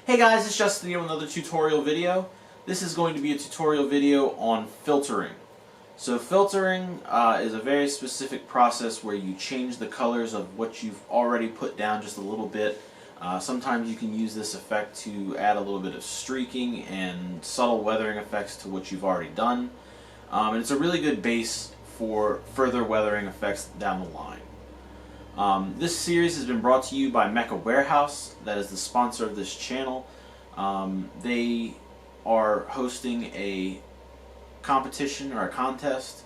Hey guys, it's Justinius with another tutorial video. This is going to be a tutorial video on filtering. So filtering is a very specific process where you change the colors of what you've already put down just a little bit. Sometimes you can use this effect to add a little bit of streaking and subtle weathering effects to what you've already done. And it's a really good base for further weathering effects down the line. This series has been brought to you by Mechawarehouse, that is the sponsor of this channel. They are hosting a competition or a contest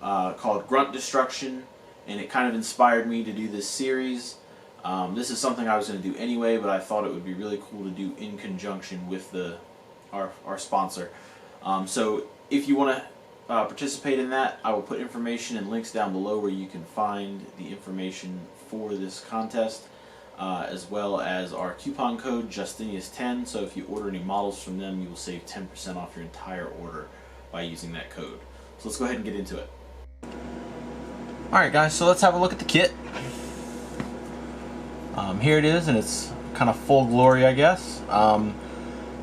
called Grunt Destruction, and it kind of inspired me to do this series. This is something I was going to do anyway, but I thought it would be really cool to do in conjunction with our sponsor. So if you want to participate in that, I will put information and links down below where you can find the information for this contest, as well as our coupon code Justinius10. So if you order any models from them, you will save 10% off your entire order by using that code. So let's go ahead and get into it. Alright guys, so let's have a look at the kit. Here it is, and it's kind of full glory, I guess.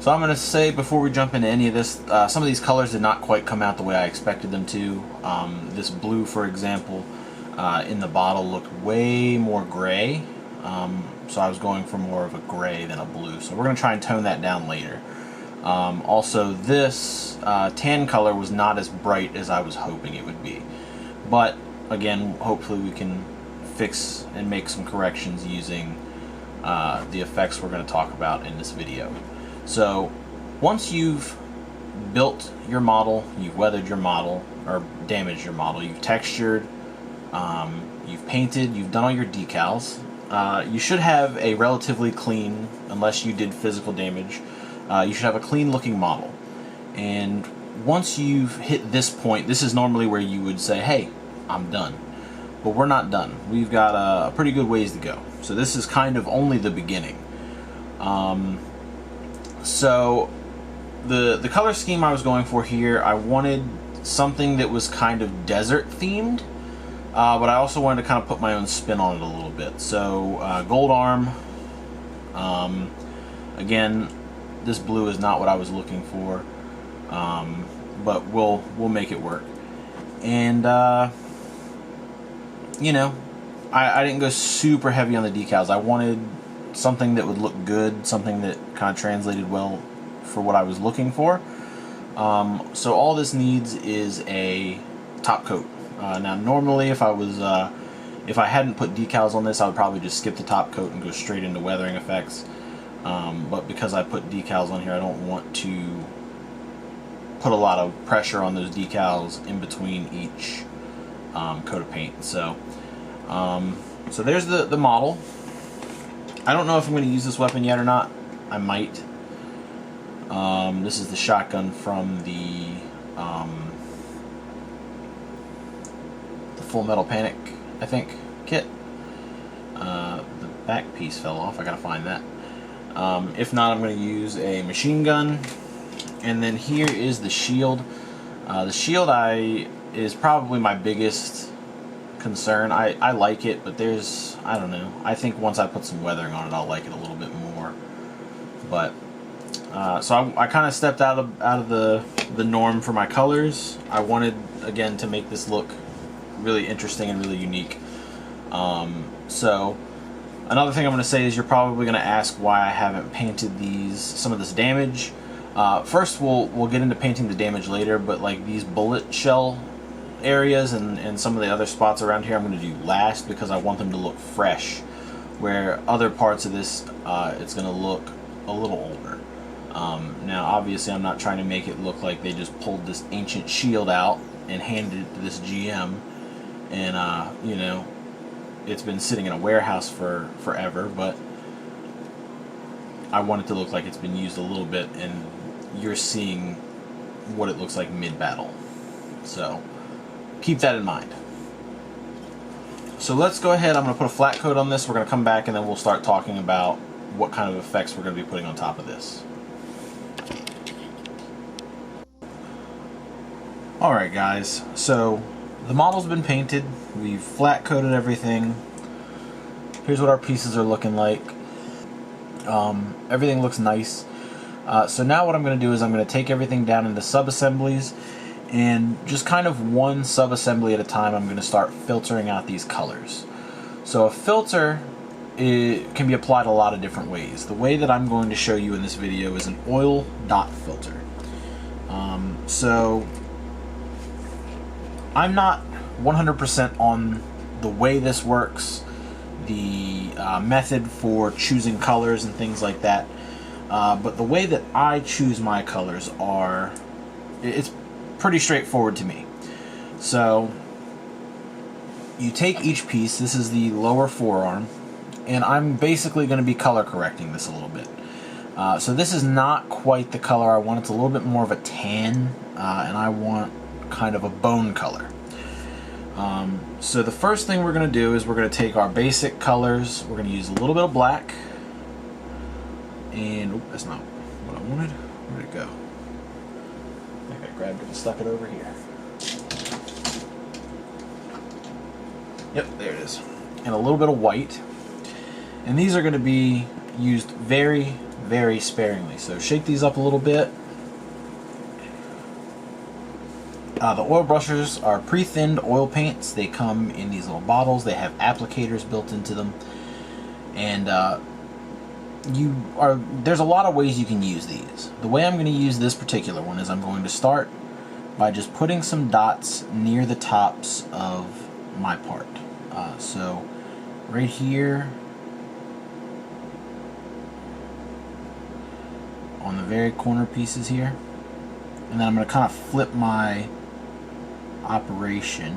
So I'm going to say, before we jump into any of this, some of these colors did not quite come out the way I expected them to. This blue, for example, in the bottle looked way more gray. So I was going for more of a gray than a blue. So we're going to try and tone that down later. Also, this tan color was not as bright as I was hoping it would be. But, again, hopefully we can fix and make some corrections using the effects we're going to talk about in this video. So once you've built your model, you've weathered your model, or damaged your model, you've textured, you've painted, you've done all your decals, you should have a relatively clean, unless you did physical damage, you should have a clean looking model. And once you've hit this point, this is normally where you would say, hey, I'm done. But we're not done. We've got a pretty good ways to go. So this is kind of only the beginning. So the color scheme I was going for here, I wanted something that was kind of desert themed, but I also wanted to kind of put my own spin on it a little bit. So gold arm. Again, this blue is not what I was looking for, but we'll make it work. And you know, I didn't go super heavy on the decals. I wanted something that would look good, something that kind of translated well for what I was looking for. So all this needs is a top coat. Now normally if I hadn't put decals on this, I would probably just skip the top coat and go straight into weathering effects. But because I put decals on here, I don't want to put a lot of pressure on those decals in between each coat of paint. So there's the model. I don't know if I'm going to use this weapon yet or not. I might. This is the shotgun from the Full Metal Panic, I think, kit. The back piece fell off. I gotta find that. If not, I'm going to use a machine gun. And then here is the shield. The shield is probably my biggest concern. I like it, but I don't know. I think once I put some weathering on it, I'll like it a little bit more. But so I kind of stepped out of the norm for my colors. I wanted, again, to make this look really interesting and really unique. So another thing I'm going to say is you're probably going to ask why I haven't painted some of this damage. First, we'll get into painting the damage later, but like these bullet shell areas and some of the other spots around here I'm going to do last, because I want them to look fresh, where other parts of this it's going to look a little older. Now obviously I'm not trying to make it look like they just pulled this ancient shield out and handed it to this GM and you know, it's been sitting in a warehouse for forever, but I want it to look like it's been used a little bit and you're seeing what it looks like mid-battle. So keep that in mind. So let's go ahead. I'm going to put a flat coat on this. We're going to come back and then we'll start talking about what kind of effects we're going to be putting on top of this. Alright guys, so the model's been painted. We've flat coated everything. Here's what our pieces are looking like. Everything looks nice. So now what I'm going to do is I'm going to take everything down into sub-assemblies, and just kind of one sub-assembly at a time I'm going to start filtering out these colors. So a filter can be applied a lot of different ways. The way that I'm going to show you in this video is an oil dot filter. So I'm not 100% on the way this works, the method for choosing colors and things like that. But the way that I choose my colors it's pretty straightforward to me. So you take each piece, this is the lower forearm, and I'm basically going to be color correcting this a little bit. So this is not quite the color I want. It's a little bit more of a tan, and I want kind of a bone color. So the first thing we're going to do is we're going to take our basic colors. We're going to use a little bit of black. And, that's not what I wanted. Where'd it go? I think I grabbed it and stuck it over here. Yep, there it is. And a little bit of white. And these are going to be used very, very sparingly. So shake these up a little bit. The oil brushes are pre-thinned oil paints. They come in these little bottles. They have applicators built into them. And there's a lot of ways you can use these. The way I'm going to use this particular one is I'm going to start by just putting some dots near the tops of my part. So right here on the very corner pieces here, and then I'm going to kind of flip my operation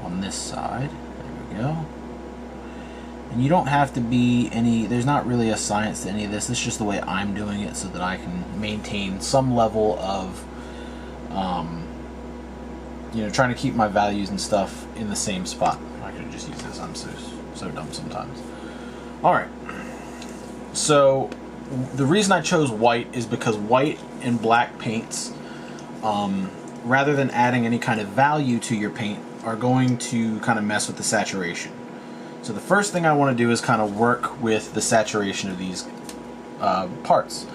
on this side. There we go. And you don't have to be there's not really a science to any of this. It's just the way I'm doing it so that I can maintain some level of, trying to keep my values and stuff in the same spot. I could just use this. I'm so dumb sometimes. Alright. So, the reason I chose white is because white and black paints, rather than adding any kind of value to your paint, are going to kind of mess with the saturation. So the first thing I want to do is kind of work with the saturation of these parts.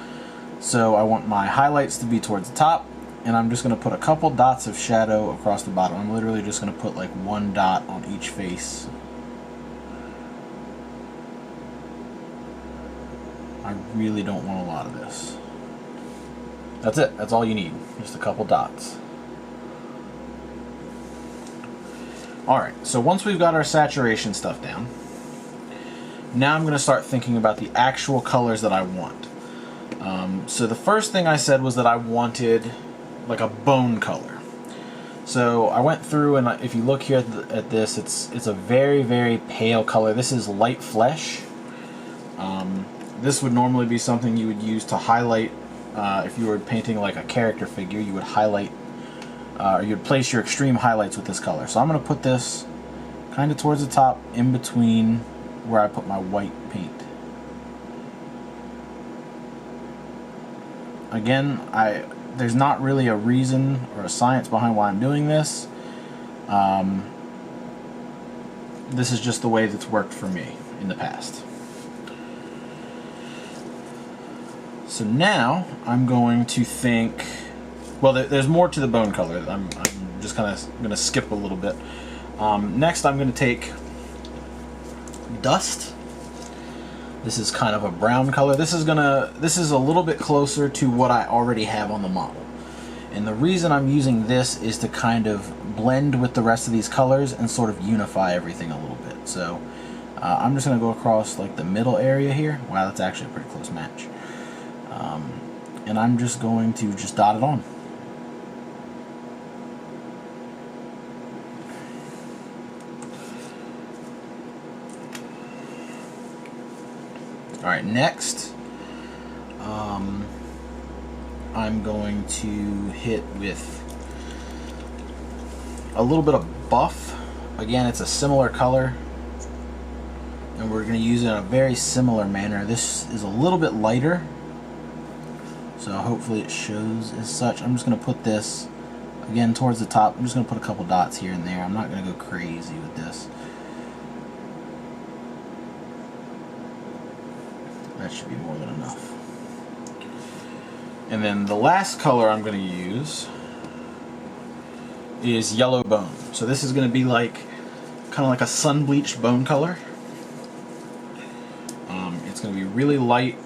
So I want my highlights to be towards the top, and I'm just going to put a couple dots of shadow across the bottom. I'm literally just going to put like one dot on each face. I really don't want a lot of this. That's it. That's all you need. Just a couple dots. Alright, so once we've got our saturation stuff down, now I'm going to start thinking about the actual colors that I want. So the first thing I said was that I wanted like a bone color. So I went through, and if you look here at this, it's a very, very pale color. This is light flesh. This would normally be something you would use to highlight, if you were painting like a character figure, you would highlight, you'd place your extreme highlights with this color. So I'm going to put this kind of towards the top, in between where I put my white paint. Again, there's not really a reason or a science behind why I'm doing this. This is just the way that's worked for me in the past. So now I'm going to think, well, there's more to the bone color. I'm just kind of going to skip a little bit. Next I'm going to take dust. This is kind of a brown color. This is a little bit closer to what I already have on the model. And the reason I'm using this is to kind of blend with the rest of these colors and sort of unify everything a little bit. So I'm just going to go across like the middle area here. Wow, that's actually a pretty close match. And I'm just going to dot it on. Alright, next I'm going to hit with a little bit of buff. Again, it's a similar color, and we're going to use it in a very similar manner. This is a little bit lighter, so hopefully it shows as such. I'm just going to put this again towards the top. I'm just going to put a couple dots here and there. I'm not going to go crazy with this. That should be more than enough. And then the last color I'm going to use is yellow bone. So this is going to be like kind of like a sun bleached bone color. It's going to be really light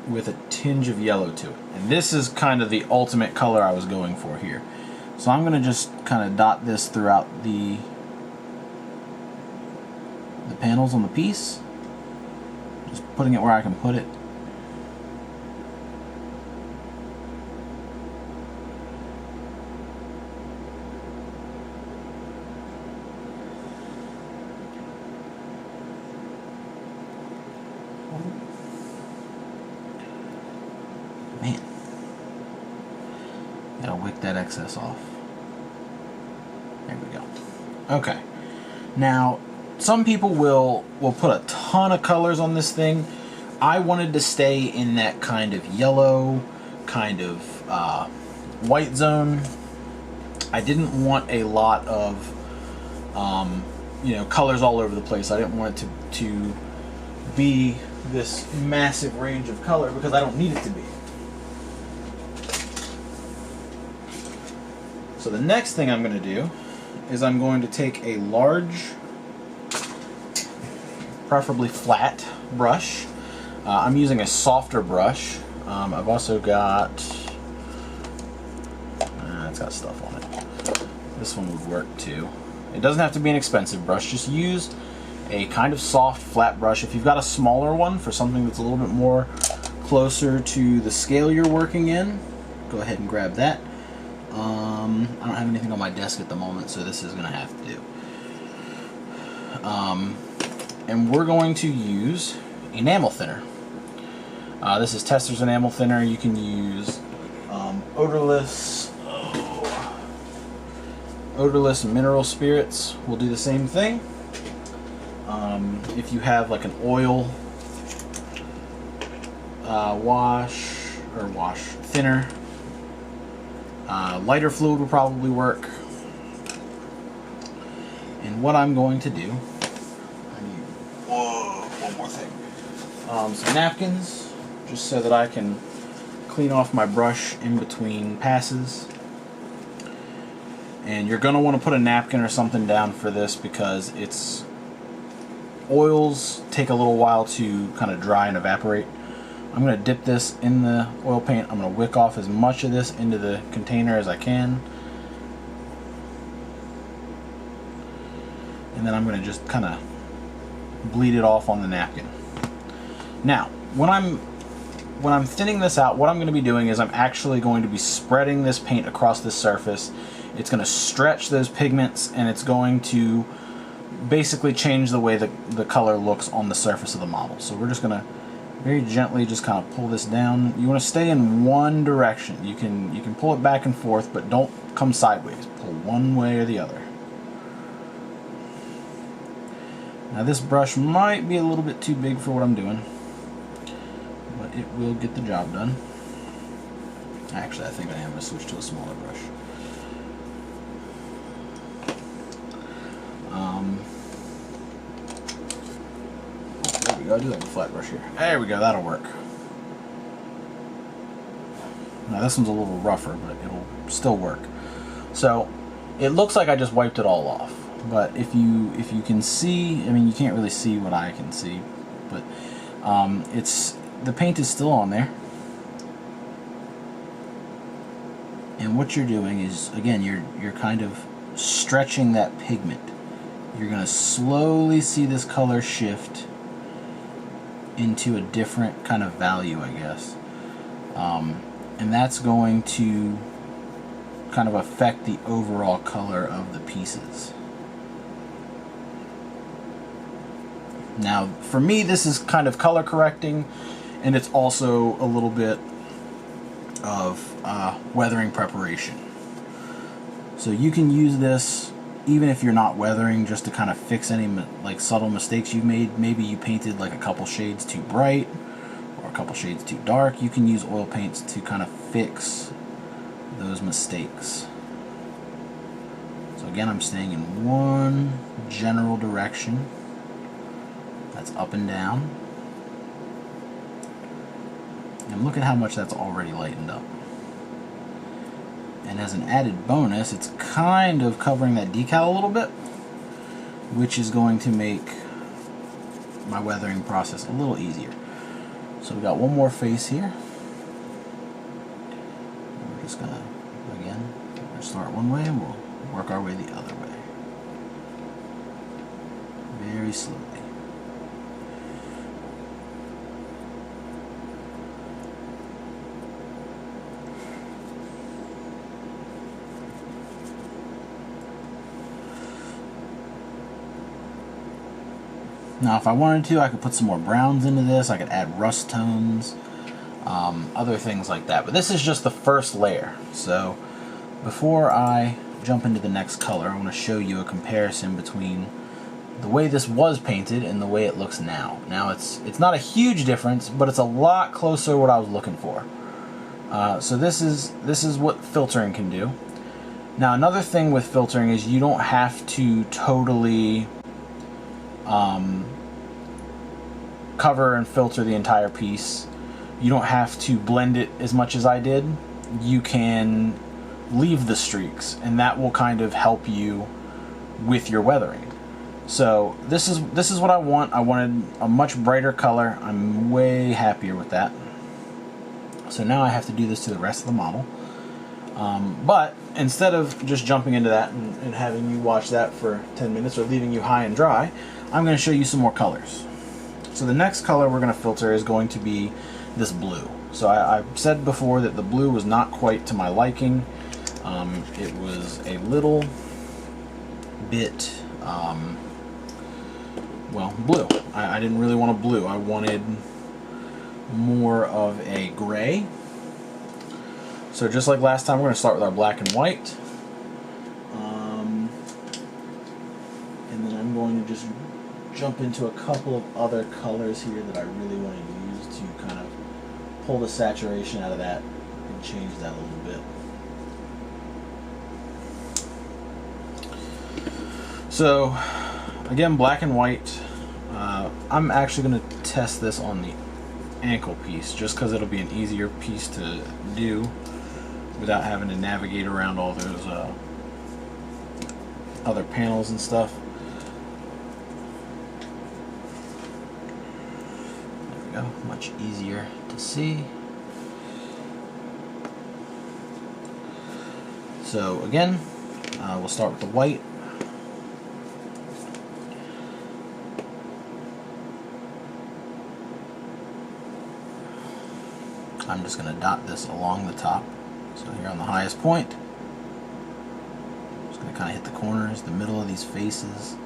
with a tinge of yellow to it. And this is kind of the ultimate color I was going for here. So I'm going to just kind of dot this throughout the panels on the piece. Just putting it where I can put it. Man, gotta wick that excess off. There we go. Okay. Now, some people will put a ton of colors on this thing. I wanted to stay in that kind of yellow, kind of white zone. I didn't want a lot of colors all over the place. I didn't want it to be this massive range of color because I don't need it to be. So the next thing I'm going to do is I'm going to take a large, preferably flat brush. I'm using a softer brush. I've also got, it's got stuff on it. This one would work too. It doesn't have to be an expensive brush. Just use a kind of soft flat brush. If you've got a smaller one for something that's a little bit more closer to the scale you're working in, go ahead and grab that. I don't have anything on my desk at the moment, so this is going to have to do. And we're going to use enamel thinner. This is Testor's enamel thinner. You can use odorless mineral spirits. Will do the same thing. If you have like an oil wash thinner, lighter fluid will probably work. And what I'm going to do, I need one more thing. Some napkins, just so that I can clean off my brush in between passes. And you're going to want to put a napkin or something down for this because oils take a little while to kind of dry and evaporate. I'm going to dip this in the oil paint. I'm going to wick off as much of this into the container as I can. And then I'm going to just kind of bleed it off on the napkin. Now, when I'm thinning this out, what I'm going to be doing is I'm actually going to be spreading this paint across this surface. It's going to stretch those pigments, and it's going to basically change the way the color looks on the surface of the model. So we're just going to very gently just kind of pull this down. You want to stay in one direction. You can pull it back and forth, but don't come sideways. Pull one way or the other. Now this brush might be a little bit too big for what I'm doing, but it will get the job done. Actually, I think I am going to switch to a smaller brush. There we go. I do have a flat brush here. There we go. That'll work. Now this one's a little rougher, but it'll still work. So it looks like I just wiped it all off. But if you can see, I mean, you can't really see what I can see, but the paint is still on there. And what you're doing is, again, you're kind of stretching that pigment. You're going to slowly see this color shift into a different kind of value, I guess. And that's going to kind of affect the overall color of the pieces. Now, for me, this is kind of color correcting, and it's also a little bit of weathering preparation. So you can use this even if you're not weathering, just to kind of fix any like subtle mistakes you've made. Maybe you painted like a couple shades too bright or a couple shades too dark. You can use oil paints to kind of fix those mistakes. So again, I'm staying in one general direction. That's up and down. And look at how much that's already lightened up. And as an added bonus, it's kind of covering that decal a little bit, which is going to make my weathering process a little easier. So we got one more face here. We're just gonna, again, we'll start one way and we'll work our way the other way. Very slowly. Now if I wanted to, I could put some more browns into this. I could add rust tones, other things like that. But this is just the first layer. So before I jump into the next color, I want to show you a comparison between the way this was painted and the way it looks now. Now it's not a huge difference, but it's a lot closer to what I was looking for. So this is what filtering can do. Now another thing with filtering is you don't have to totally cover and filter the entire piece. You don't have to blend it as much as I did. You can leave the streaks, and that will kind of help you with your weathering. So this is what I want. I wanted a much brighter color. I'm way happier with that. So now I have to do this to the rest of the model. But instead of just jumping into that and having you watch that for 10 minutes or leaving you high and dry, I'm going to show you some more colors. So the next color we're going to filter is going to be this blue. So I've said before that the blue was not quite to my liking. It was a little bit, well, blue. I didn't really want a blue. I wanted more of a gray. So just like last time, we're going to start with our black and white. And then I'm going to just jump into a couple of other colors here that I really want to use to kind of pull the saturation out of that and change that a little bit. So again, black and white. I'm actually going to test this on the ankle piece just because it'll be an easier piece to do without having to navigate around all those other panels and stuff. There we go, much easier to see. So again, we'll start with the white. I'm just going to dot this along the top. So here on the highest point, I'm just going to kind of hit the corners, the middle of these faces.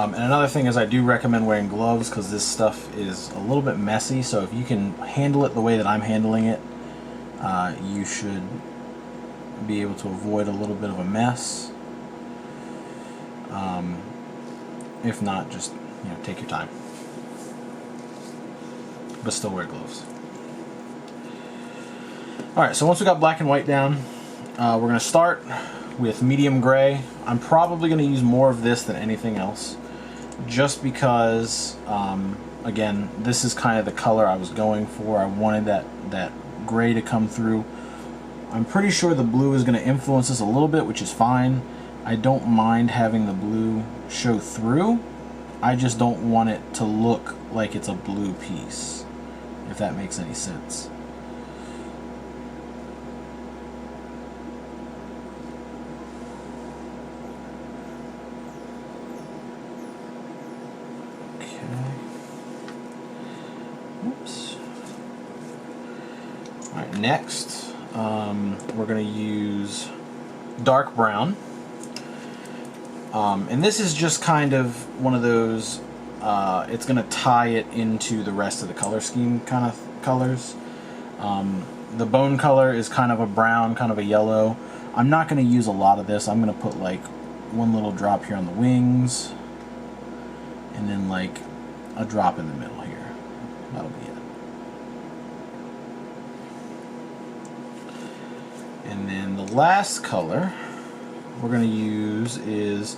And another thing is I do recommend wearing gloves because this stuff is a little bit messy, so if you can handle it the way that I'm handling it, you should be able to avoid a little bit of a mess. If not, just take your time, but still wear gloves. Alright, so once we got black and white down, we're going to start with medium gray. I'm probably going to use more of this than anything else, just because, again, this is kind of the color I was going for. I wanted that gray to come through. I'm pretty sure the blue is going to influence this a little bit, which is fine. I don't mind having the blue show through. I just don't want it to look like it's a blue piece, if that makes any sense. Alright, next we're going to use dark brown. And this is just kind of one of those, it's going to tie it into the rest of the color scheme kind of colors. The bone color is kind of a brown, kind of a yellow. I'm not going to use a lot of this. I'm going to put like one little drop here on the wings, and then like a drop in the middle here. That'll be it. And then the last color we're going to use is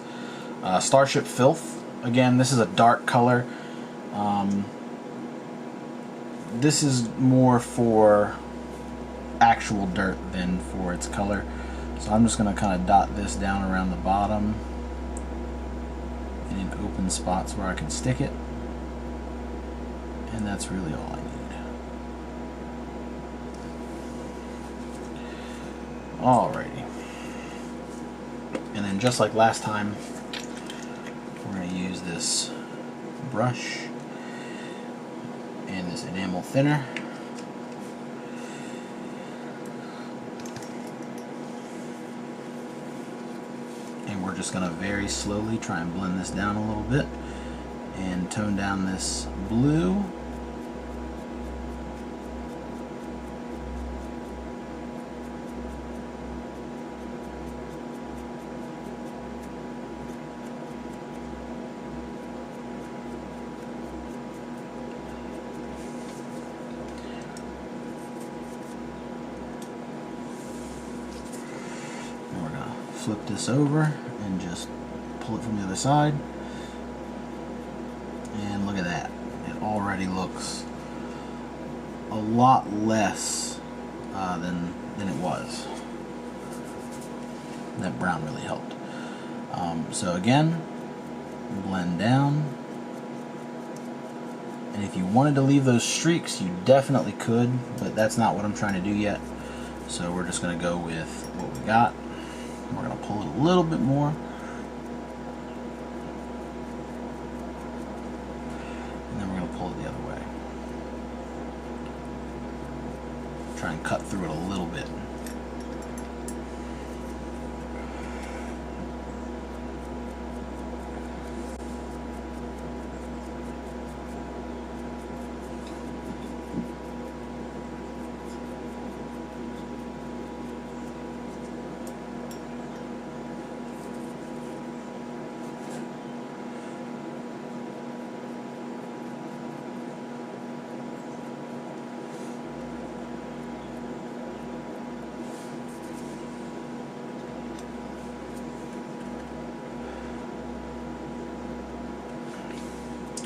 Starship Filth. Again, this is a dark color. This is more for actual dirt than for its color. So I'm just going to kind of dot this down around the bottom and in open spots where I can stick it. And that's really all I need. Alrighty. And then just like last time, we're going to use this brush and this enamel thinner. And we're just going to very slowly try and blend this down a little bit and tone down this blue. Flip this over and just pull it from the other side, and look at that. It already looks a lot less than it was. That brown really helped. So again, blend down, and if you wanted to leave those streaks, you definitely could, but that's not what I'm trying to do yet. So we're just going to go with what we got. We're going to pull it a little bit more. And then we're going to pull it the other way. Try and cut through it a little bit.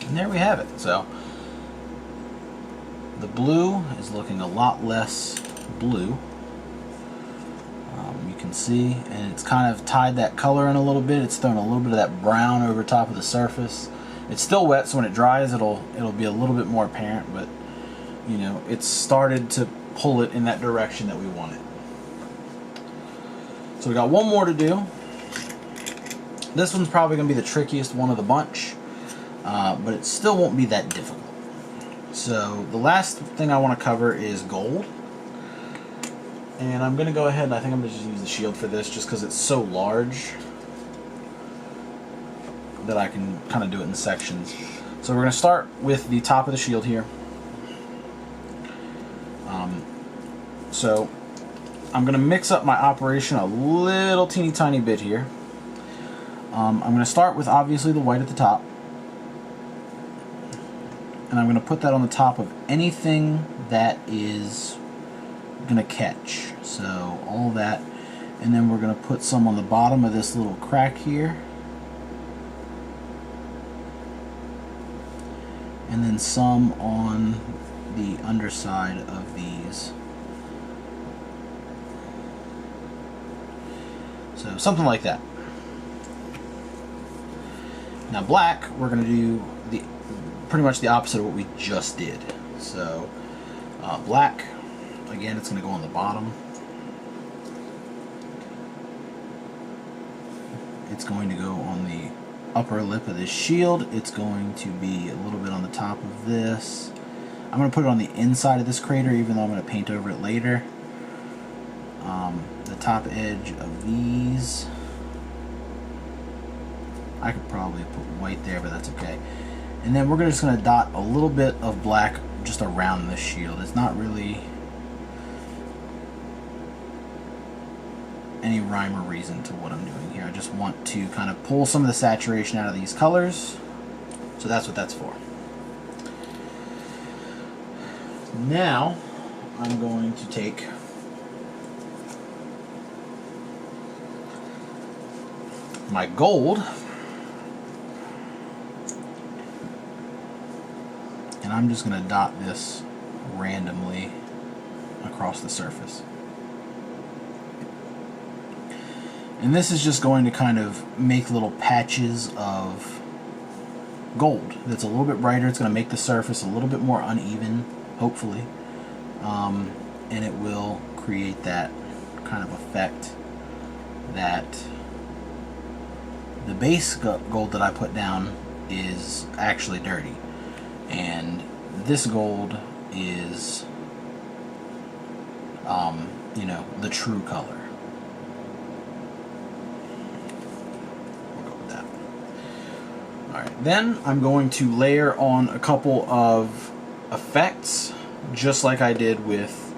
And there we have it. So the blue is looking a lot less blue. You can see, and it's kind of tied that color in a little bit. It's thrown a little bit of that brown over top of the surface. It's still wet, so when it dries, it'll be a little bit more apparent. But you know, it's started to pull it in that direction that we want it. So we got one more to do. This one's probably going to be the trickiest one of the bunch. But it still won't be that difficult. So the last thing I want to cover is gold. And I'm going to go ahead and I think I'm going to just use the shield for this just because it's so large that I can kind of do it in sections. So we're going to start with the top of the shield here. So I'm going to mix up my operation a little teeny tiny bit here. I'm going to start with obviously the white at the top. And I'm going to put that on the top of anything that is going to catch. So all that. And then we're going to put some on the bottom of this little crack here. And then some on the underside of these. So something like that. Now black, we're going to do pretty much the opposite of what we just did. So black, again, it's going to go on the bottom. It's going to go on the upper lip of this shield. It's going to be a little bit on the top of this. I'm going to put it on the inside of this crater, even though I'm going to paint over it later. The top edge of these, I could probably put white there, but that's okay. And then we're just going to dot a little bit of black just around this shield. It's not really any rhyme or reason to what I'm doing here. I just want to kind of pull some of the saturation out of these colors. So that's what that's for. Now I'm going to take my gold and I'm just going to dot this randomly across the surface. And this is just going to kind of make little patches of gold that's a little bit brighter. It's going to make the surface a little bit more uneven, hopefully. And it will create that kind of effect that the base gold that I put down is actually dirty. And this gold is, you know, the true color. We'll go with that. Alright, then I'm going to layer on a couple of effects, just like I did with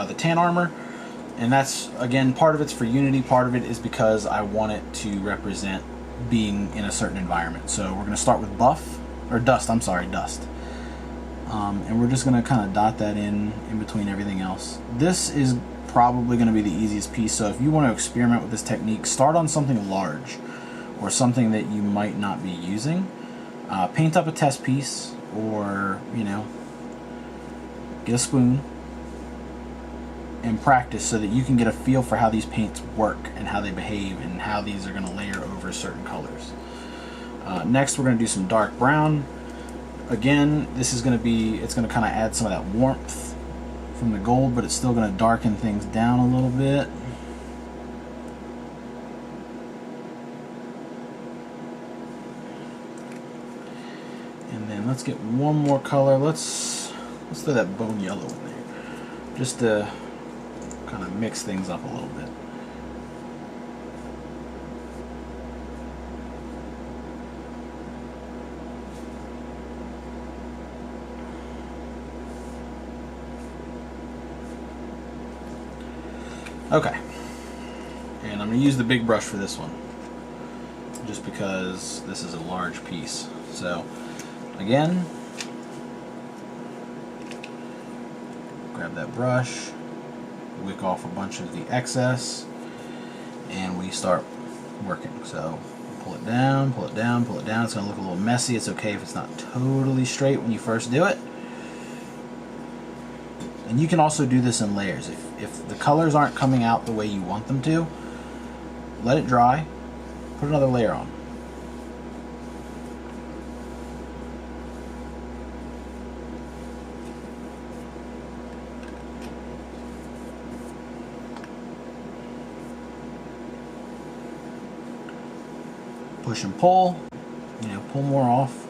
the tan armor. And that's, again, part of it's for Unity, part of it is because I want it to represent being in a certain environment. So we're going to start with dust. And we're just going to kind of dot that in between everything else. This is probably going to be the easiest piece, so if you want to experiment with this technique, start on something large or something that you might not be using. Paint up a test piece, or, you know, get a spoon and practice so that you can get a feel for how these paints work and how they behave and how these are going to layer over certain colors. Next we're going to do some dark brown. Again, this is going to be, it's going to kind of add some of that warmth from the gold, but it's still going to darken things down a little bit. And then let's get one more color. Let's throw that bone yellow in there, just to kind of mix things up a little bit. Okay, and I'm going to use the big brush for this one, just because this is a large piece. So, again, grab that brush, wick off a bunch of the excess, and we start working. So, pull it down, pull it down, pull it down. It's going to look a little messy. It's okay if it's not totally straight when you first do it. And you can also do this in layers. If the colors aren't coming out the way you want them to, let it dry, put another layer on. Push and pull, you know, pull more off.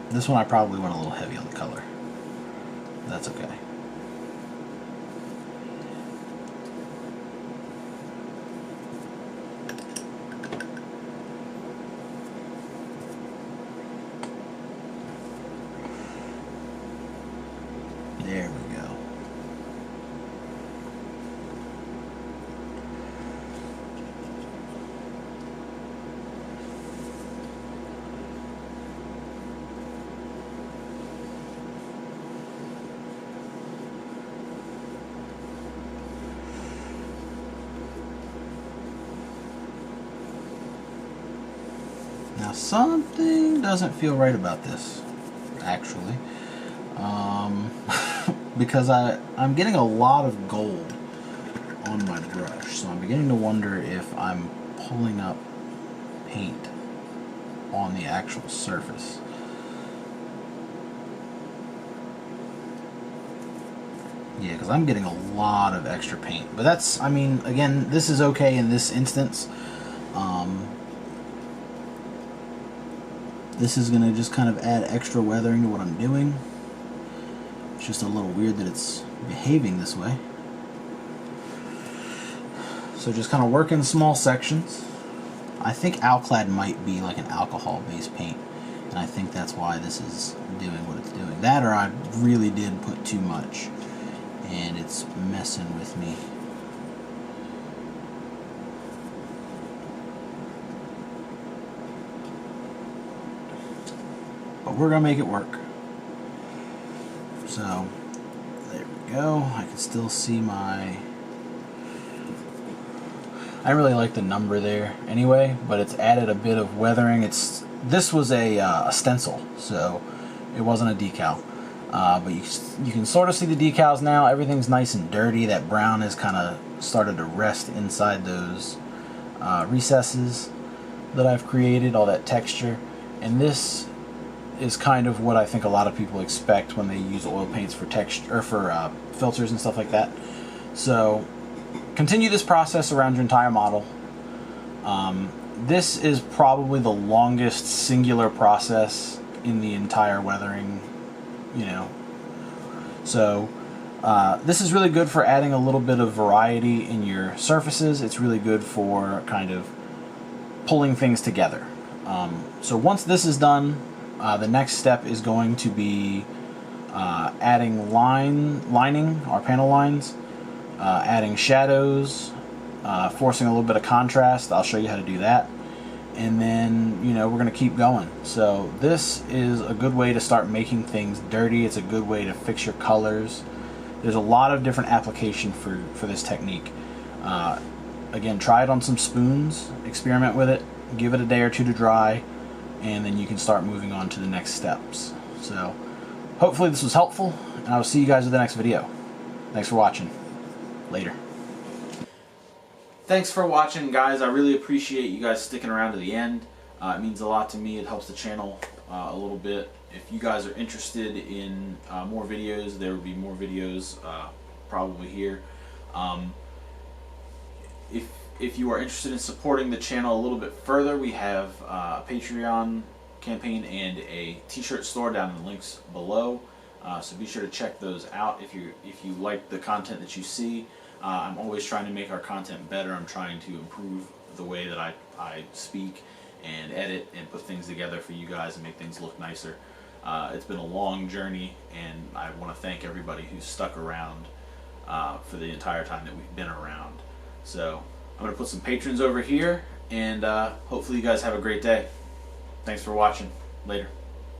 This one I probably went a little heavy on the color. That's okay. There we go. Now something doesn't feel right about this, actually, because I'm getting a lot of gold on my brush, so I'm beginning to wonder if I'm pulling up paint on the actual surface. Yeah, because I'm getting a lot of extra paint, but that's, I mean, again, this is okay in this instance. This is going to just kind of add extra weathering to what I'm doing. It's just a little weird that it's behaving this way. So just kind of work in small sections. I think Alclad might be like an alcohol-based paint, and I think that's why this is doing what it's doing. That, or I really did put too much, and it's messing with me. but we're gonna make it work. So there we go. I can still see my... I really like the number there anyway, but it's added a bit of weathering. This was a stencil, so it wasn't a decal. But you can sort of see the decals now. Everything's nice and dirty. That brown has kind of started to rest inside those recesses that I've created, all that texture. And this is kind of what I think a lot of people expect when they use oil paints for texture or for filters and stuff like that. So continue this process around your entire model. This is probably the longest singular process in the entire weathering, you know. So this is really good for adding a little bit of variety in your surfaces. It's really good for kind of pulling things together. So once this is done, the next step is going to be adding lining, our panel lines, adding shadows, forcing a little bit of contrast. I'll show you how to do that. And then, you know, we're going to keep going. So this is a good way to start making things dirty. It's a good way to fix your colors. There's a lot of different application for this technique. Again, try it on some spoons, experiment with it, give it a day or two to dry, and then you can start moving on to the next steps. So hopefully this was helpful, and I will see you guys in the next video. Thanks for watching. Later. Thanks for watching, guys. I really appreciate you guys sticking around to the end. It means a lot to me. It helps the channel a little bit. If you guys are interested in more videos, there will be more videos probably here. If you are interested in supporting the channel a little bit further, we have a Patreon campaign and a t-shirt store down in the links below. So be sure to check those out if you like the content that you see. I'm always trying to make our content better. I'm trying to improve the way that I speak and edit and put things together for you guys and make things look nicer. It's been a long journey, and I want to thank everybody who's stuck around for the entire time that we've been around. So I'm going to put some patrons over here, and hopefully you guys have a great day. Thanks for watching. Later.